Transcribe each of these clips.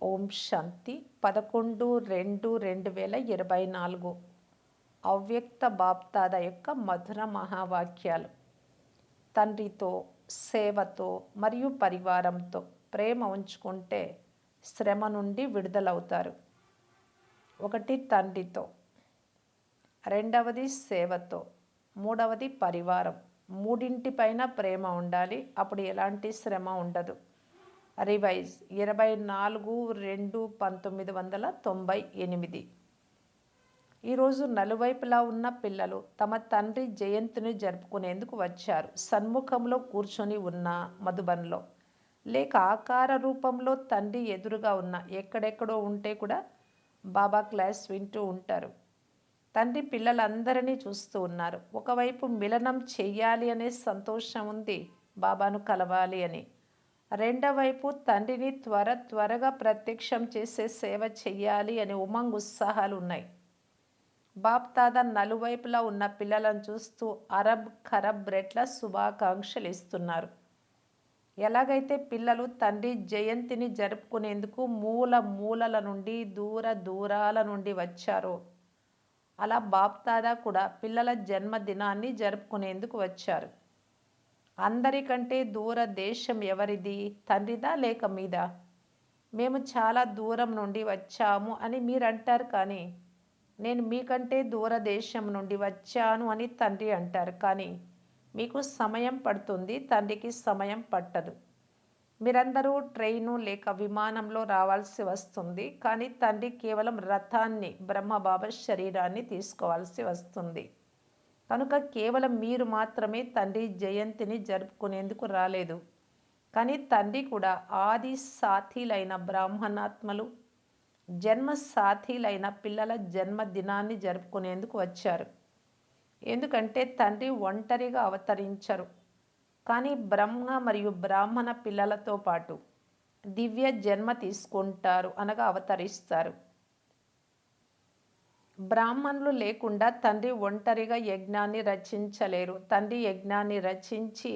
ఓం శాంతి 11/2/2024 అవ్యక్త బాప్దాద యొక్క మధుర మహావాక్యాలు. తండ్రితో, సేవతో మరియు పరివారంతో ప్రేమ ఉంచుకుంటే శ్రమ నుండి విడుదలవుతారు. ఒకటి తండ్రితో, రెండవది సేవతో, మూడవది పరివారం. మూడింటిపైన ప్రేమ ఉండాలి, అప్పుడు ఎలాంటి శ్రమ ఉండదు. రివైజ్ 24/2/1998. ఈరోజు నలువైపులా ఉన్న పిల్లలు తమ తండ్రి జయంతిని జరుపుకునేందుకు వచ్చారు. సన్ముఖంలో కూర్చొని ఉన్న మధుబన్లో లేక ఆకార రూపంలో తండ్రి ఎదురుగా ఉన్న ఎక్కడెక్కడో ఉంటే కూడా బాబా క్లాస్ వింటూ ఉంటారు. తండ్రి పిల్లలందరినీ చూస్తూ ఉన్నారు. ఒకవైపు మిలనం చెయ్యాలి అనే సంతోషం ఉంది, బాబాను కలవాలి అని. రెండవ వైపు తండ్రిని త్వరగా ప్రత్యక్షం చేసే సేవ చెయ్యాలి అనే ఉమంగ్ ఉత్సాహాలు ఉన్నాయి. బాప్దాదా నలువైపులా ఉన్న పిల్లలను చూస్తూ అరబ్ ఖరబ్ రెట్ల శుభాకాంక్షలు ఇస్తున్నారు. ఎలాగైతే పిల్లలు తండ్రి జయంతిని జరుపుకునేందుకు మూలల నుండి దూరాల నుండి వచ్చారో, అలా బాప్దాదా కూడా పిల్లల జన్మదినాన్ని జరుపుకునేందుకు వచ్చారు. అందరికంటే దూర దేశం ఎవరిది? తండ్రిదా లేక మీదా? మేము చాలా దూరం నుండి వచ్చాము అని మీరు అంటారు, కానీ నేను మీకంటే దూరదేశం నుండి వచ్చాను అని తండ్రి అంటారు. కానీ మీకు సమయం పడుతుంది, తండ్రికి సమయం పట్టదు. మీరందరూ ట్రైను లేక విమానంలో రావాల్సి వస్తుంది, కానీ తండ్రి కేవలం రథాన్ని, బ్రహ్మబాబా శరీరాన్ని తీసుకోవాల్సి వస్తుంది. కనుక కేవలం మీరు మాత్రమే తండ్రి జయంతిని జరుపుకునేందుకు రాలేదు, కానీ తండ్రి కూడా ఆది సాథీలైన బ్రాహ్మణాత్మలు, జన్మ సాథీలైన పిల్లల జన్మదినాన్ని జరుపుకునేందుకు వచ్చారు. ఎందుకంటే తండ్రి ఒంటరిగా అవతరించరు, కానీ బ్రహ్మ మరియు బ్రాహ్మణ పిల్లలతో పాటు దివ్య జన్మ తీసుకుంటారు, అనగా అవతరిస్తారు. బ్రాహ్మణులు లేకుండా తండ్రి ఒంటరిగా యజ్ఞాన్ని రచించలేరు. తండ్రి యజ్ఞాన్ని రచించి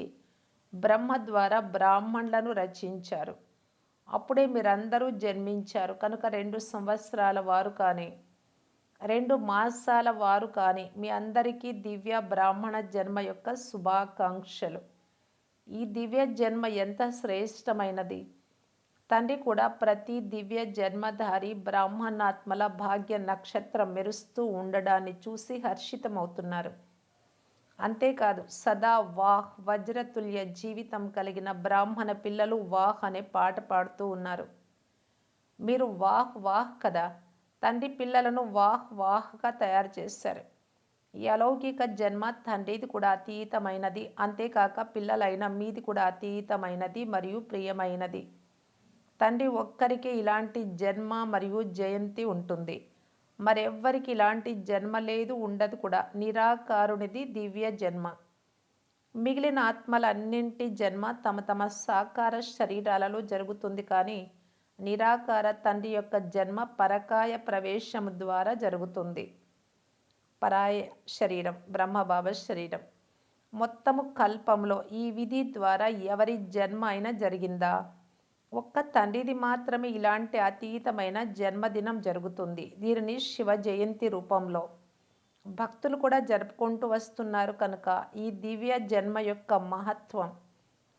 బ్రహ్మ ద్వారా బ్రాహ్మణులను రచించారు. అప్పుడే మీరందరూ జన్మించారు. కనుక 2 సంవత్సరాల వారు కానీ 2 మాసాల వారు కానీ మీ అందరికీ దివ్య బ్రాహ్మణ జన్మ యొక్క శుభాకాంక్షలు. ఈ దివ్య జన్మ ఎంత శ్రేష్టమైనది! తండ్రి కూడా ప్రతి దివ్య జన్మధారి బ్రాహ్మణాత్మల భాగ్య నక్షత్రం మెరుస్తూ ఉండడాన్ని చూసి హర్షితమవుతున్నారు. అంతేకాదు, సదా వాహ్ వజ్రతుల్య జీవితం కలిగిన బ్రాహ్మణ పిల్లలు వాహ్ అనే పాట పాడుతూ ఉన్నారు. మీరు వాహ్ వాహ్ కదా! తండ్రి పిల్లలను వాహ్గా తయారు చేశారు. ఈ అలౌకిక జన్మ తండ్రిది కూడా అతీతమైనది. అంతేకాక పిల్లలైన మీది కూడా అతీతమైనది మరియు ప్రియమైనది. తండ్రి ఒక్కరికే ఇలాంటి జన్మ మరియు జయంతి ఉంటుంది. మరెవ్వరికి ఇలాంటి జన్మ లేదు, ఉండదు కూడా. నిరాకారునిది దివ్య జన్మ. మిగిలిన ఆత్మలన్నింటి జన్మ తమ తమ సాకార శరీరాలలో జరుగుతుంది, కానీ నిరాకార తండ్రి యొక్క జన్మ పరకాయ ప్రవేశం ద్వారా జరుగుతుంది. పరాయ శరీరం బ్రహ్మబాబా శరీరం. మొత్తము కల్పంలో ఈ విధి ద్వారా ఎవరి జన్మ అయినా జరిగిందా? ఒక్క తండ్రిది మాత్రమే ఇలాంటి అతీతమైన జన్మదినం జరుగుతుంది. దీనిని శివ జయంతి రూపంలో భక్తులు కూడా జరుపుకుంటూ వస్తున్నారు. కనుక ఈ దివ్య జన్మ యొక్క మహత్వం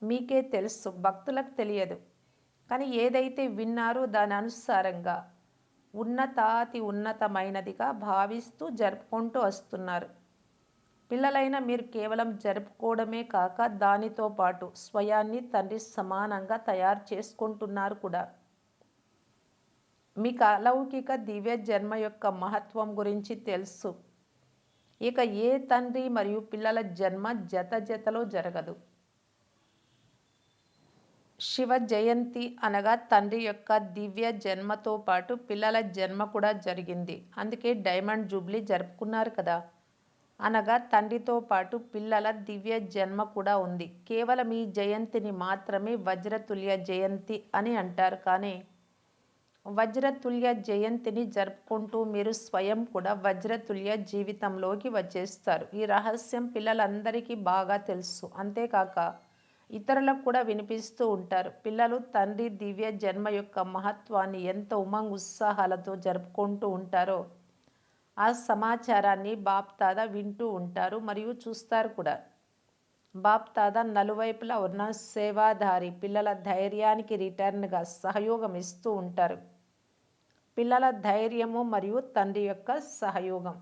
మీకే తెలుసు, భక్తులకు తెలియదు. కానీ ఏదైతే విన్నారో దాని అనుసారంగా ఉన్నతాతి ఉన్నతమైనదిగా భావిస్తూ జరుపుకుంటూ వస్తున్నారు. పిల్లలైన మీరు కేవలం జరుపుకోవడమే కాక దానితో పాటు స్వయాన్ని తండ్రి సమానంగా తయారు చేసుకుంటున్నారు కూడా. మీకు అలౌకిక దివ్య జన్మ యొక్క మహత్వం గురించి తెలుసు. ఇక ఏ తండ్రి మరియు పిల్లల జన్మ జతలో జరగదు. శివ జయంతి అనగా తండ్రి యొక్క దివ్య జన్మతో పాటు పిల్లల జన్మ కూడా జరిగింది. అందుకే డైమండ్ జూబ్లీ జరుపుకున్నారు కదా. అనగా తండ్రితో పాటు పిల్లల దివ్య జన్మ కూడా ఉంది. కేవలం ఈ జయంతిని మాత్రమే వజ్రతుల్య జయంతి అని అంటారు. కానీ వజ్రతుల్య జయంతిని జరుపుకుంటూ మీరు స్వయం కూడా వజ్రతుల్య జీవితంలోకి వచ్చేస్తారు. ఈ రహస్యం పిల్లలందరికీ బాగా తెలుసు. అంతేకాక ఇతరులకు కూడా వినిపిస్తూ ఉంటారు. పిల్లలు తండ్రి దివ్య జన్మ యొక్క మహత్వాన్ని ఎంత ఉమంగ్ ఉత్సాహాలతో జరుపుకుంటూ ఉంటారో ఆ సమాచారాన్ని బాప్దాదా వింటూ ఉంటారు మరియు చూస్తారు కూడా. బాప్దాదా నలువైపులా ఉన్న సేవాదారి పిల్లల ధైర్యానికి రిటర్న్గా సహయోగం ఇస్తూ ఉంటారు. పిల్లల ధైర్యము మరియు తండ్రి యొక్క సహయోగం.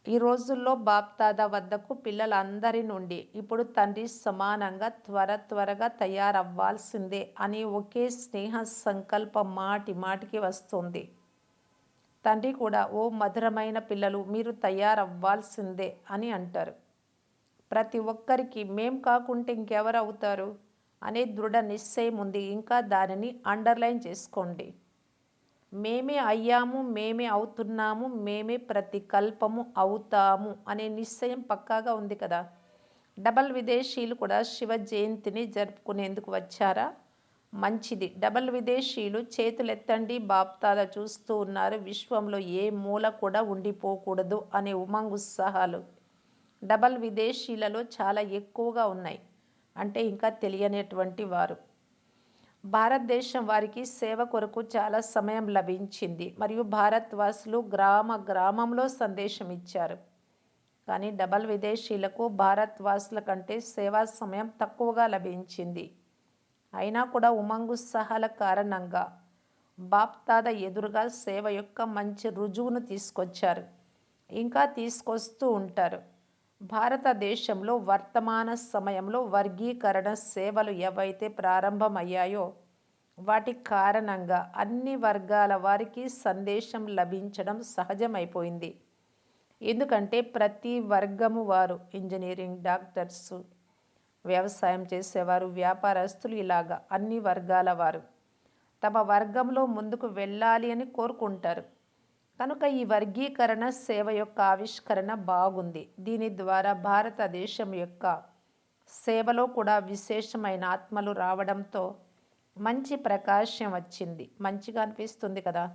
ఈ రోజుల్లో బాప్దాదా వద్దకు పిల్లలందరి నుండి ఇప్పుడు తండ్రి సమానంగా త్వరగా తయారవ్వాల్సిందే అని ఒకే స్నేహ సంకల్పం మాటి మాటికి వస్తుంది. తండ్రి కూడా ఓ మధురమైన పిల్లలు మీరు తయారవ్వాల్సిందే అని అంటారు. ప్రతి ఒక్కరికి మేం కాకుంటే ఇంకెవరు అవుతారు అనే దృఢ నిశ్చయం ఉంది. ఇంకా దానిని అండర్లైన్ చేసుకోండి. మేమే అయ్యాము, మేమే అవుతున్నాము, మేమే ప్రతి కల్పము అవుతాము అనే నిశ్చయం పక్కాగా ఉంది కదా. డబల్ విదేశీయులు కూడా శివ జయంతిని జరుపుకునేందుకు వచ్చారా? మంచిది. డబల్ విదేశీయులు చేతులెత్తండి. బాప్దాదా చూస్తూ ఉన్నారు. విశ్వంలో ఏ మూల కూడా ఉండిపోకూడదు అనే ఉమంగ్ ఉత్సాహాలు డబల్ విదేశీయులలో చాలా ఎక్కువగా ఉన్నాయి. అంటే ఇంకా తెలియనటువంటి వారు. భారతదేశం వారికి సేవ కొరకు చాలా సమయం లభించింది మరియు భారత్ వాసులు గ్రామంలో సందేశం ఇచ్చారు. కానీ డబల్ విదేశీయులకు భారత్ వాసుల కంటే సేవా సమయం తక్కువగా లభించింది. అయినా కూడా ఉమంగుత్సాహాల కారణంగా బాప్దాదా ఎదురుగా సేవ యొక్క మంచి రుజువును తీసుకొచ్చారు. ఇంకా తీసుకొస్తూ ఉంటారు. భారతదేశంలో వర్తమాన సమయంలో వర్గీకరణ సేవలు ఏవైతే ప్రారంభమయ్యాయో వాటి కారణంగా అన్ని వర్గాల వారికి సందేశం లభించడం సహజమైపోయింది. ఎందుకంటే ప్రతి వర్గము వారు ఇంజనీరింగ్, డాక్టర్సు, వ్యవసాయం చేసేవారు, వ్యాపారస్తులు ఇలాగా అన్ని వర్గాల వారు తమ వర్గంలో ముందుకు వెళ్ళాలి అని కోరుకుంటారు. కనుక ఈ వర్గీకరణ సేవ యొక్క ఆవిష్కరణ బాగుంది. దీని ద్వారా భారతదేశం యొక్క సేవలో కూడా విశేషమైన ఆత్మలు రావడంతో మంచి ప్రకాశం వచ్చింది. మంచిగా అనిపిస్తుంది కదా.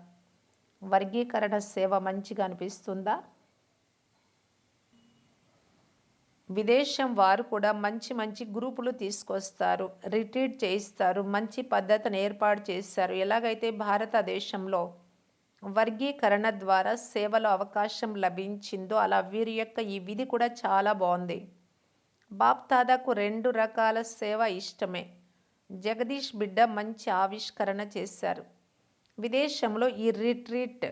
వర్గీకరణ సేవ మంచిగా అనిపిస్తుందా? విదేశం వారు కూడా మంచి గ్రూపులు తీసుకొస్తారు, రిట్రీట్ చేయిస్తారు, మంచి పద్ధతిని ఏర్పాటు చేశారు. ఎలాగైతే భారతదేశంలో వర్గీకరణ ద్వారా సేవలో అవకాశం లభించిందో అలా వీరి యొక్క ఈ విధి కూడా చాలా బాగుంది. బాప్దాదాకు 2 రకాల సేవ ఇష్టమే. జగదీష్ బిడ్డ మంచి ఆవిష్కరణ చేశారు. విదేశంలో ఈ రిట్రీట్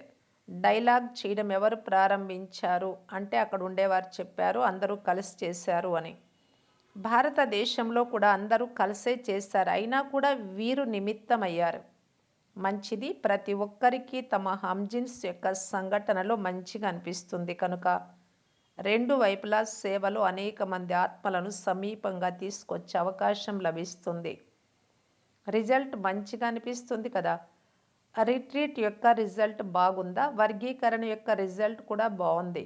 డైలాగ్ చేయడం ఎవరు ప్రారంభించారు అంటే అక్కడ ఉండేవారు చెప్పారు, అందరూ కలిసి చేశారు అని. భారతదేశంలో కూడా అందరూ కలిసే చేశారు. అయినా కూడా వీరు నిమిత్తమయ్యారు. మంచిది. ప్రతి ఒక్కరికి తమ హంజిన్స్ యొక్క సంఘటనలో మంచిగా అనిపిస్తుంది. కనుక 2 వైపులా సేవలో అనేక మంది ఆత్మలను సమీపంగా తీసుకొచ్చే అవకాశం లభిస్తుంది. రిజల్ట్ మంచిగా అనిపిస్తుంది కదా. రిట్రీట్ యొక్క రిజల్ట్ బాగుందా? వర్గీకరణ యొక్క రిజల్ట్ కూడా బాగుంది.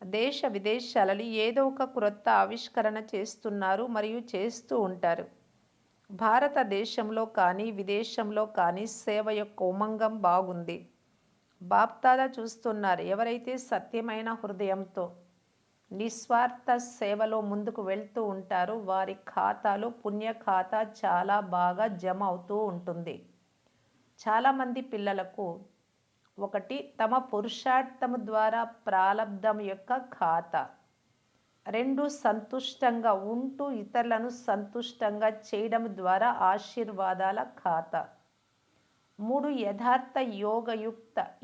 దేశ విదేశాలలో ఏదో ఒక క్రొత్త ఆవిష్కరణ చేస్తున్నారు మరియు చేస్తూ ఉంటారు. భారతదేశంలో కానీ విదేశంలో కానీ సేవ యొక్క ఉమంగం బాగుంది. బాప్దాదా చూస్తున్నారు. ఎవరైతే సత్యమైన హృదయంతో నిస్వార్థ సేవలో ముందుకు వెళ్తూ ఉంటారో వారి ఖాతాలో పుణ్య ఖాతా చాలా బాగా జమ అవుతూ ఉంటుంది. చాలామంది పిల్లలకు ఒకటి తమ పురుషార్థము ద్వారా ప్రాలబ్ధం యొక్క ఖాతా, 2 సంతుష్టంగా ఉంటూ ఇతరులను సంతుష్టంగా చేయడం ద్వారా ఆశీర్వాదాల ఖాతా, 3 యథార్థ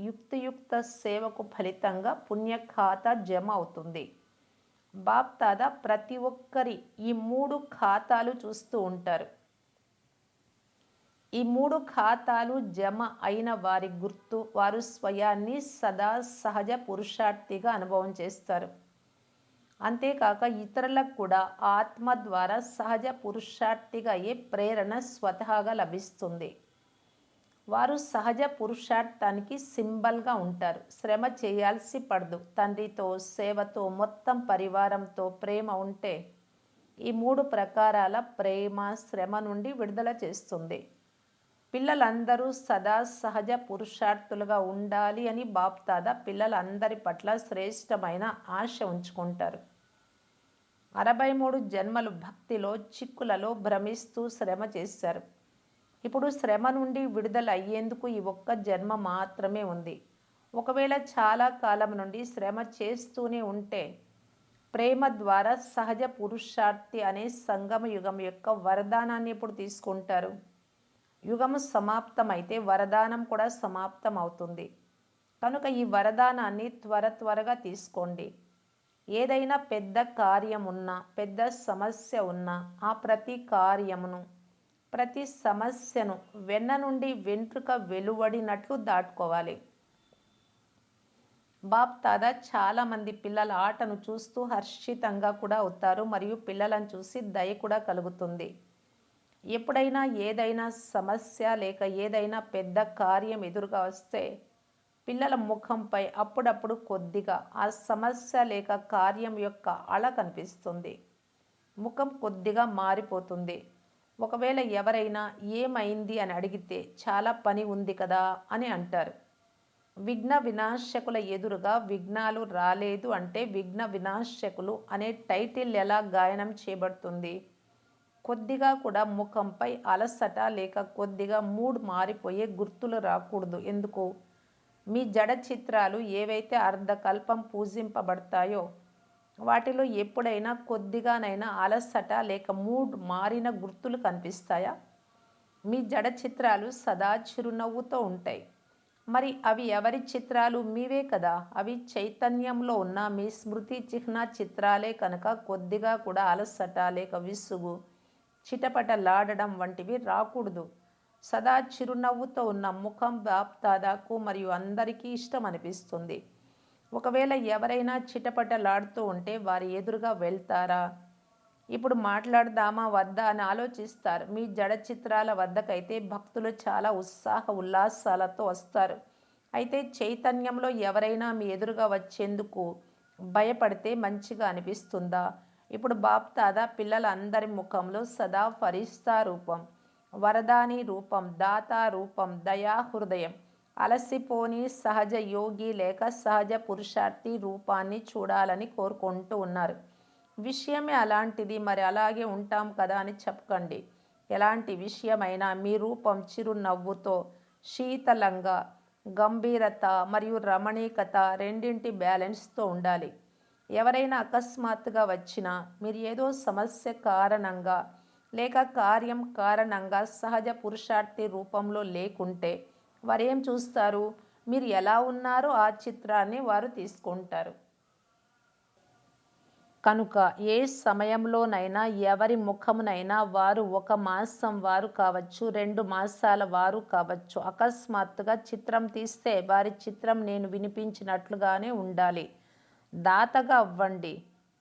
యుక్తియుక్త సేవకు ఫలితంగా పుణ్య ఖాతా జమ అవుతుంది. బాప్దాదా ప్రతి ఒక్కరి ఈ 3 ఖాతాలు చూస్తూ ఉంటారు. ఈ 3 ఖాతాలు జమ అయిన వారి గుర్తు వారు స్వయాన్ని సదా సహజ పురుషార్థిగా అనుభవం చేస్తారు. అంతేకాక ఇతరులకు కూడా ఆత్మ ద్వారా సహజ పురుషార్థిగా అయ్యే ప్రేరణ స్వతహాగా లభిస్తుంది. వారు సహజ పురుషార్థానికి సింబల్గా ఉంటారు. శ్రమ చేయాల్సి పడదు. తండ్రితో, సేవతో, మొత్తం పరివారంతో ప్రేమ ఉంటే ఈ 3 ప్రకారాల ప్రేమ శ్రమ నుండి విడుదల చేస్తుంది. పిల్లలందరూ సదా సహజ పురుషార్థులుగా ఉండాలి అని బాప్దాదా పిల్లలందరి పట్ల శ్రేష్టమైన ఆశ ఉంచుకుంటారు. 63 జన్మలు భక్తిలో చిక్కులలో భ్రమిస్తూ శ్రమ చేశారు. ఇప్పుడు శ్రమ నుండి విడుదల అయ్యేందుకు ఈ ఒక్క జన్మ మాత్రమే ఉంది. ఒకవేళ చాలా కాలం నుండి శ్రమ చేస్తూనే ఉంటే ప్రేమ ద్వారా సహజ పురుషార్థి అనే సంగమ యుగం యొక్క వరదానాన్ని ఇప్పుడు తీసుకుంటారు. యుగము సమాప్తమైతే వరదానం కూడా సమాప్తం అవుతుంది. కనుక ఈ వరదానాన్ని త్వరగా తీసుకోండి. ఏదైనా పెద్ద కార్యం ఉన్నా, పెద్ద సమస్య ఉన్నా ఆ ప్రతి కార్యమును, ప్రతి సమస్యను వెన్న నుండి వెంట్రుక వెలువడినట్లు దాటుకోవాలి. బాప్ దాదా చాలామంది పిల్లల ఆటను చూస్తూ హర్షితంగా కూడా అవుతారు మరియు పిల్లలను చూసి దయ కూడా కలుగుతుంది. ఎప్పుడైనా ఏదైనా సమస్య లేక ఏదైనా పెద్ద కార్యం ఎదురుగా వస్తే పిల్లల ముఖంపై అప్పుడప్పుడు కొద్దిగా ఆ సమస్య లేక కార్యం యొక్క అల కనిపిస్తుంది. ముఖం కొద్దిగా మారిపోతుంది. ఒకవేళ ఎవరైనా ఏమైంది అని అడిగితే చాలా పని ఉంది కదా అని అంటారు. విఘ్న వినాశకుల ఎదురుగా విఘ్నాలు రాలేదు అంటే విఘ్న వినాశకులు అనే టైటిల్ ఎలా గాయనం చేయబడుతుంది? కొద్దిగా కూడా ముఖంపై అలసట లేక కొద్దిగా మూడ్ మారిపోయే గుర్తులు రాకూడదు. ఎందుకు? మీ జడ చిత్రాలు ఏవైతే అర్ధకల్పం పూజింపబడతాయో వాటిలో ఎప్పుడైనా కొద్దిగానైనా అలసట లేక మూడ్ మారిన గుర్తులు కనిపిస్తాయా? మీ జడ చిత్రాలు సదా చిరునవ్వుతో ఉంటాయి. మరి అవి ఎవరి చిత్రాలు? మీవే కదా. అవి చైతన్యంలో ఉన్న మీ స్మృతి చిహ్న చిత్రాలే కనుక కొద్దిగా కూడా అలసట లేక విసుగు, చిటపటలాడడం వంటివి రాకూడదు. సదా చిరునవ్వుతో ఉన్న ముఖం బాప్ దాదాకు మరియు అందరికీ ఇష్టం అనిపిస్తుంది. ఒకవేళ ఎవరైనా చిటపటలాడుతూ ఉంటే వారి ఎదురుగా వెళ్తారా? ఇప్పుడు మాట్లాడదామా వద్దా అని ఆలోచిస్తారు. మీ జడ చిత్రాల వద్దకైతే భక్తులు చాలా ఉత్సాహ ఉల్లాసాలతో వస్తారు. అయితే చైతన్యంలో ఎవరైనా మీ ఎదురుగా వచ్చేందుకు భయపడితే మంచిగా అనిపిస్తుందా? ఇప్పుడు బాప్ దాదా పిల్లలందరి ముఖంలో సదా ఫరిస్తా రూపం, వరదాని రూపం, దాతా రూపం, దయా హృదయం, అలసిపోని సహజ యోగి లేక సహజ పురుషార్థి రూపాన్ని చూడాలని కోరుకుంటూ ఉన్నారు. విషయమే అలాంటిది, మరి అలాగే ఉంటాం కదా అని చెప్పకండి. ఎలాంటి విషయమైనా మీ రూపం చిరునవ్వుతో, శీతలంగా, గంభీరత మరియు రమణీకత రెండింటి బ్యాలెన్స్తో ఉండాలి. ఎవరైనా అకస్మాత్తుగా వచ్చినా మీరు ఏదో సమస్య కారణంగా లేక కార్యం కారణంగా సహజ పురుషార్థి రూపంలో లేకుంటే వారేం చూస్తారు? మీరు ఎలా ఉన్నారో ఆ చిత్రాన్ని వారు తీసుకుంటారు. కనుక ఏ సమయంలోనైనా ఎవరి ముఖమునైనా వారు 1 మాసం వారు కావచ్చు, 2 మాసాల వారు కావచ్చు, అకస్మాత్తుగా చిత్రం తీస్తే వారి చిత్రం నేను వినిపించినట్లుగానే ఉండాలి. దాతగా అవ్వండి,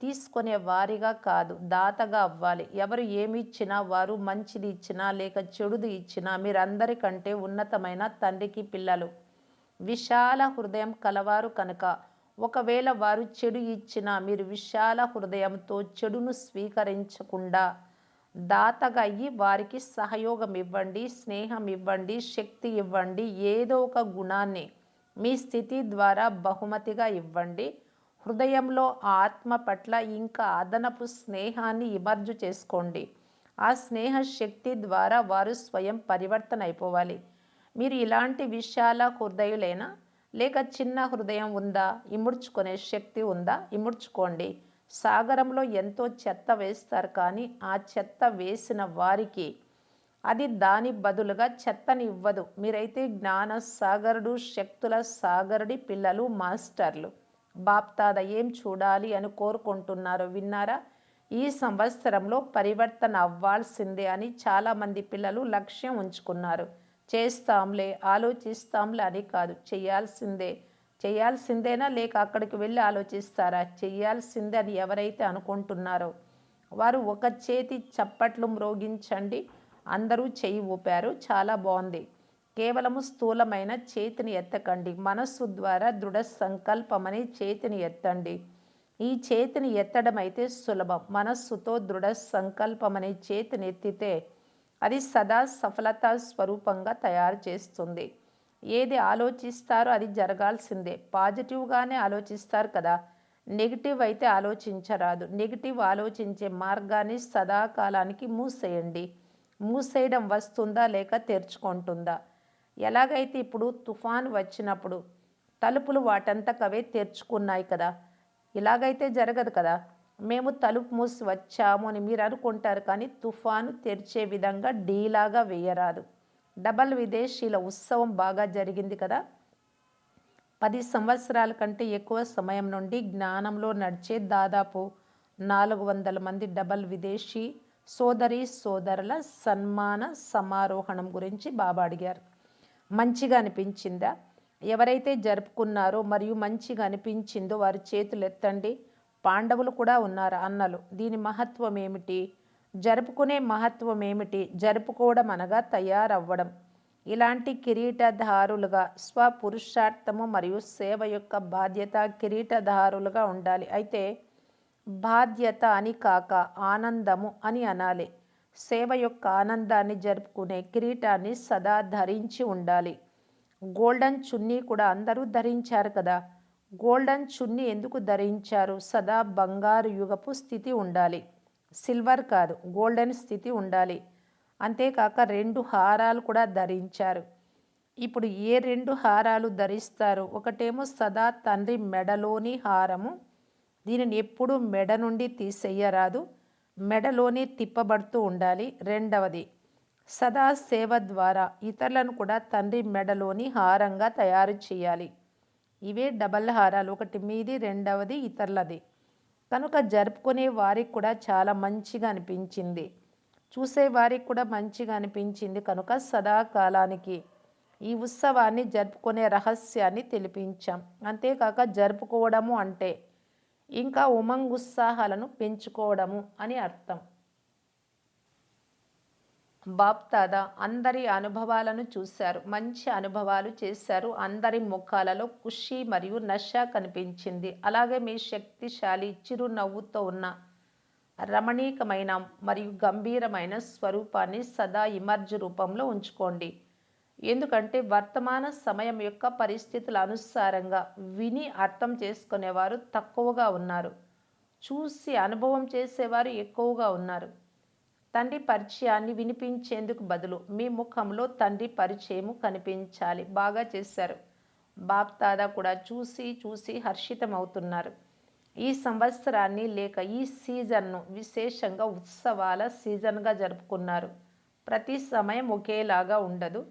తీసుకునే వారిగా కాదు. దాతగా అవ్వాలి. ఎవరు ఏమి ఇచ్చినా, వారు మంచిది ఇచ్చినా లేక చెడుది ఇచ్చినా మీరందరికంటే ఉన్నతమైన తండ్రికి పిల్లలు. విశాల హృదయం కలవారు కనుక ఒకవేళ వారు చెడు ఇచ్చినా మీరు విశాల హృదయంతో చెడును స్వీకరించకుండా దాతగా అయ్యి వారికి సహయోగం ఇవ్వండి, స్నేహం ఇవ్వండి, శక్తి ఇవ్వండి, ఏదో ఒక గుణాన్ని మీ స్థితి ద్వారా బహుమతిగా ఇవ్వండి. హృదయంలో ఆత్మ పట్ల ఇంకా అదనపు స్నేహాన్ని ఇమర్జు చేసుకోండి. ఆ స్నేహ శక్తి ద్వారా వారు స్వయం పరివర్తన అయిపోవాలి. మీరు ఇలాంటి విశాల హృదయులేనా? లేక చిన్న హృదయం ఉందా? ఇముడ్చుకునే శక్తి ఉందా? ఇముడ్చుకోండి. సాగరంలో ఎంతో చెత్త వేస్తారు కానీ ఆ చెత్త వేసిన వారికి అది దాని బదులుగా చెత్తని ఇవ్వదు. మీరైతే జ్ఞాన సాగరుడు, శక్తుల సాగరుడి పిల్లలు, మాస్టర్లు. బాప్ దాదా ఏం చూడాలి అని కోరుకుంటున్నారో విన్నారా? ఈ సంవత్సరంలో పరివర్తన అవ్వాల్సిందే అని చాలామంది పిల్లలు లక్ష్యం ఉంచుకున్నారు. చేస్తాంలే, ఆలోచిస్తాంలే అని కాదు, చెయ్యాల్సిందే. చెయ్యాల్సిందేనా లేక అక్కడికి వెళ్ళి ఆలోచిస్తారా? చెయ్యాల్సిందే అని ఎవరైతే అనుకుంటున్నారో వారు ఒక చేతి చప్పట్లు మ్రోగించండి. అందరూ చెయ్యి ఊపారు, చాలా బాగుంది. కేవలము స్థూలమైన చేతిని ఎత్తకండి. మనస్సు ద్వారా దృఢ సంకల్పమని చేతిని ఎత్తండి. ఈ చేతిని ఎత్తడం అయితే సులభం. మనస్సుతో దృఢ సంకల్పమనే చేతిని ఎత్తితే అది సదా సఫలతా స్వరూపంగా తయారు చేస్తుంది. ఏది ఆలోచిస్తారో అది జరగాల్సిందే. పాజిటివ్గానే ఆలోచిస్తారు కదా. నెగిటివ్ అయితే ఆలోచించరాదు. నెగిటివ్ ఆలోచించే మార్గాన్ని సదాకాలానికి మూసేయండి. మూసేయడం వస్తుందా లేక తెరుచుకుంటుందా? ఎలాగైతే ఇప్పుడు తుఫాను వచ్చినప్పుడు తలుపులు వాటంతకవే తెరుచుకున్నాయి కదా! ఇలాగైతే జరగదు కదా! మేము తలుపు మూసి వచ్చాము అని మీరు అనుకుంటారు, కానీ తుఫాను తెరిచే విధంగా డీలాగా వేయరాదు. డబల్ విదేశీల ఉత్సవం బాగా జరిగింది కదా! 10 సంవత్సరాల కంటే ఎక్కువ సమయం నుండి జ్ఞానంలో నడిచే దాదాపు 400 మంది డబల్ విదేశీ సోదరీ సోదరుల సన్మాన సమారోహణం గురించి బాబా అడిగారు. మంచిగా అనిపించిందా? ఎవరైతే జరుపుకున్నారో మరియు మంచిగా అనిపించిందో వారి చేతులు ఎత్తండి. పాండవులు కూడా ఉన్నారు, అన్నలు. దీని మహత్వం ఏమిటి? జరుపుకునే మహత్వం ఏమిటి? జరుపుకోవడం అనగా తయారవ్వడం. ఇలాంటి కిరీటధారులుగా స్వపురుషార్థము మరియు సేవ యొక్క బాధ్యత కిరీటధారులుగా ఉండాలి. అయితే బాధ్యత అని కాక ఆనందము అని అనాలి. సేవ యొక్క ఆనందాన్ని జరుపుకునే కిరీటాన్ని సదా ధరించి ఉండాలి. గోల్డెన్ చున్నీ కూడా అందరూ ధరించారు కదా! గోల్డెన్ చున్నీ ఎందుకు ధరించారు? సదా బంగారు యుగపు స్థితి ఉండాలి. సిల్వర్ కాదు, గోల్డెన్ స్థితి ఉండాలి. అంతేకాక 2 హారాలు కూడా ధరించారు. ఇప్పుడు ఏ 2 హారాలు ధరిస్తారు? ఒకటేమో సదా తండ్రి మెడలోని హారము. దీనిని ఎప్పుడూ మెడ నుండి తీసేయరాదు, మెడలోనే తిప్పబడుతూ ఉండాలి. రెండవది, సదా సేవ ద్వారా ఇతరులను కూడా తండ్రి మెడలోని హారంగా తయారు చేయాలి. ఇవే డబల్ హారాలు. ఒకటి మీది, రెండవది ఇతరులది. కనుక జరుపుకునే వారికి కూడా చాలా మంచిగా అనిపించింది. చూసేవారికి కూడా మంచిగా అనిపించింది. కనుక సదాకాలానికి ఈ ఉత్సవాన్ని జరుపుకునే రహస్యాన్ని తెలిపించాం. అంతేకాక జరుపుకోవడము అంటే ఇంకా ఉత్సాహాలను పెంచుకోవడము అని అర్థం. బాప్ దాదా అందరి అనుభవాలను చూశారు, మంచి అనుభవాలు చేశారు. అందరి ముఖాలలో ఖుషీ మరియు నష కనిపించింది. అలాగే మీ శక్తిశాలి చిరునవ్వుతో ఉన్న రమణీకమైన మరియు గంభీరమైన స్వరూపాన్ని సదా ఇమర్జ్ రూపంలో ఉంచుకోండి. ఎందుకంటే వర్తమాన సమయం యొక్క పరిస్థితుల అనుసారంగా విని అర్థం చేసుకునేవారు తక్కువగా ఉన్నారు, చూసి అనుభవం చేసేవారు ఎక్కువగా ఉన్నారు. తండ్రి పరిచయాన్ని వినిపించేందుకు బదులు మీ ముఖంలో తండ్రి పరిచయము కనిపించాలి. బాగా చేశారు. బాప్ దాదా కూడా చూసి చూసి హర్షితమవుతున్నారు. ఈ సంవత్సరాన్ని లేక ఈ సీజన్ను విశేషంగా ఉత్సవాల సీజన్గా జరుపుకున్నారు. ప్రతి సమయం ఒకేలాగా ఉండదు.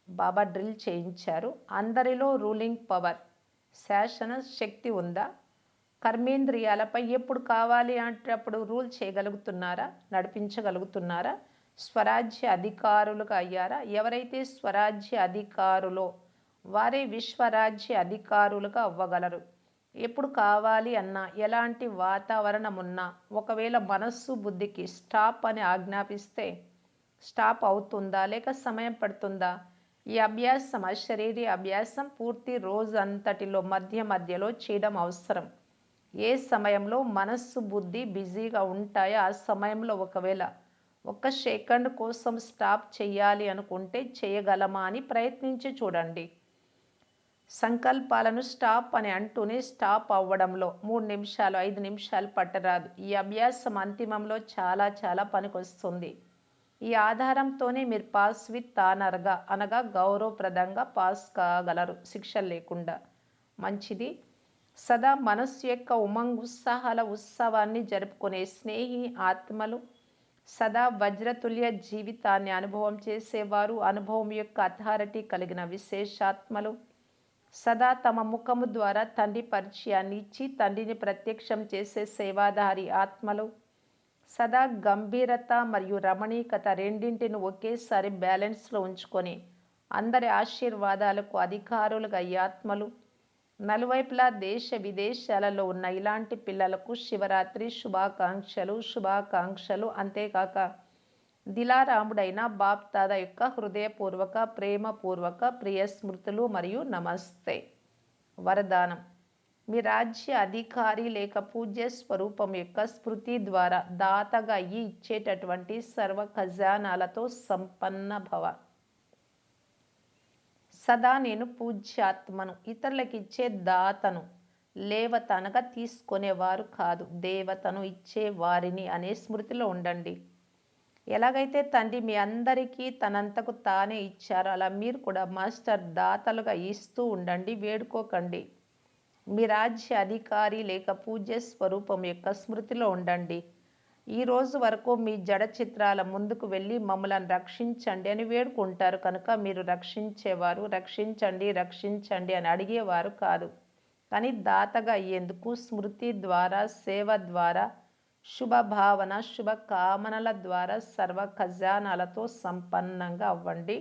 బాబా డ్రిల్ చేయించారు. అందరిలో రూలింగ్ పవర్, శాసన శక్తి ఉందా? కర్మేంద్రియాలపై ఎప్పుడు కావాలి అంటే అప్పుడు రూల్ చేయగలుగుతున్నారా? నడిపించగలుగుతున్నారా? స్వరాజ్య అధికారులుగా అయ్యారా? ఎవరైతే స్వరాజ్య అధికారులో వారే విశ్వరాజ్య అధికారులుగా అవ్వగలరు. ఎప్పుడు కావాలి అన్నా, ఎలాంటి వాతావరణం ఉన్నా, ఒకవేళ మనస్సు బుద్ధికి స్టాప్ అని ఆజ్ఞాపిస్తే స్టాప్ అవుతుందా లేక సమయం పడుతుందా? ఈ అభ్యాసం, అశరీరీ అభ్యాసం పూర్తి రోజంతటిలో మధ్య మధ్యలో చేయడం అవసరం. ఏ సమయంలో మనస్సు బుద్ధి బిజీగా ఉంటాయో ఆ సమయంలో ఒకవేళ 1 సెకండ్ కోసం స్టాప్ చేయాలి అనుకుంటే చేయగలమా అని ప్రయత్నించి చూడండి. సంకల్పాలను స్టాప్ అని అంటూనే స్టాప్ అవ్వడంలో 3 నిమిషాలు 5 నిమిషాలు పట్టరాదు. ఈ అభ్యాసం అంతిమంలో చాలా చాలా పనికొస్తుంది. ఈ ఆధారంతోనే మీరు పాస్ విత్ ఆనర్గా అనగా గౌరవప్రదంగా పాస్ కాగలరు, శిక్షలు లేకుండా. మంచిది. సదా మనస్సు యొక్క ఉత్సాహాల ఉత్సవాన్ని జరుపుకునే స్నేహి ఆత్మలు, సదా వజ్రతుల్య జీవితాన్ని అనుభవం చేసేవారు, అనుభవం యొక్క అథారిటీ కలిగిన విశేషాత్మలు, సదా తమ ముఖము ద్వారా తండ్రి పరిచయాన్ని ఇచ్చి తండ్రిని ప్రత్యక్షం చేసే సేవాధారి ఆత్మలు, సదా గంభీరత మరియు రమణీకత రెండింటిని ఒకేసారి బ్యాలెన్స్లో ఉంచుకొని అందరి ఆశీర్వాదాలకు అధికారులుగా ఈ ఆత్మలు, నలువైపులా దేశ విదేశాలలో ఉన్న ఇలాంటి పిల్లలకు శివరాత్రి శుభాకాంక్షలు, శుభాకాంక్షలు. అంతేకాక దిలారాముడైన బాప్ దాదా యొక్క హృదయపూర్వక ప్రేమపూర్వక ప్రియ స్మృతులు మరియు నమస్తే. వరదానం: మీ రాజ్య అధికారి లేక పూజ్య స్వరూపం యొక్క స్మృతి ద్వారా దాతగా అయ్యి ఇచ్చేటటువంటి సర్వ ఖజానాలతో సంపన్న భవ. సదా నేను పూజ్యాత్మను, ఇతరులకు ఇచ్చే దాతను, లేవతనగా తీసుకునేవారు కాదు, దేవతను ఇచ్చేవారిని అనే స్మృతిలో ఉండండి. ఎలాగైతే తండ్రి మీ అందరికీ తనంతకు తానే ఇచ్చారో అలా మీరు కూడా మాస్టర్ దాతలుగా ఇస్తూ ఉండండి, వేడుకోకండి. మీ రాజ్య అధికారి లేక పూజ్య స్వరూపం యొక్క స్మృతిలో ఉండండి. ఈ రోజు వరకు మీ జడ చిత్రాల ముందుకు వెళ్ళి మమ్మలను రక్షించండి అని వేడుకుంటారు కనుక మీరు రక్షించేవారు, రక్షించండి రక్షించండి అని అడిగేవారు కాదు. కానీ దాతగా అయ్యేందుకు స్మృతి ద్వారా, సేవ ద్వారా, శుభభావన శుభకామనల ద్వారా సర్వ ఖజానాలతో సంపన్నంగా అవ్వండి.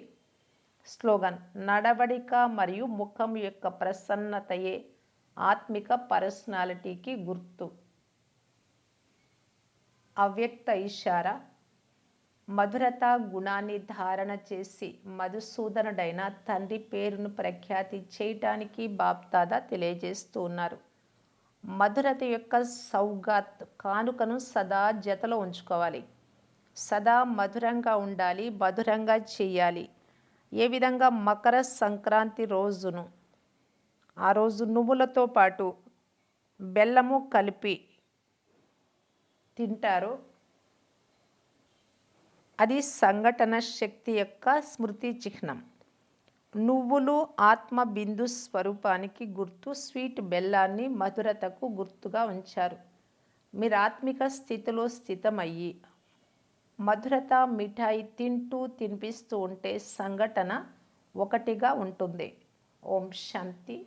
స్లోగన్: నడవడిక మరియు ముఖం యొక్క ప్రసన్నతయే ఆత్మిక పర్సనాలిటీకి గుర్తు. అవ్యక్త ఇషారా: మధురత గుణాన్ని ధారణ చేసి మధుసూదనుడైన తండ్రి పేరును ప్రఖ్యాతి చేయటానికి బాప్దాదా తెలియజేస్తూ ఉన్నారు. మధురత యొక్క సౌగాత్ కానుకను సదా జతలో ఉంచుకోవాలి. సదా మధురంగా ఉండాలి, మధురంగా చేయాలి. ఏ విధంగా మకర సంక్రాంతి రోజును ఆ రోజు నువ్వులతో పాటు బెల్లము కలిపి తింటారో అది సంఘటన శక్తి యొక్క స్మృతి చిహ్నం. నువ్వులు ఆత్మ బిందు స్వరూపానికి గుర్తు, స్వీట్ బెల్లాన్ని మధురతకు గుర్తుగా ఉంచారు. మీరు ఆత్మిక స్థితిలో స్థితమయ్యి మధురత మిఠాయి తింటూ తినిపిస్తూ ఉంటే సంఘటన ఒకటిగా ఉంటుంది. ఓం శాంతి.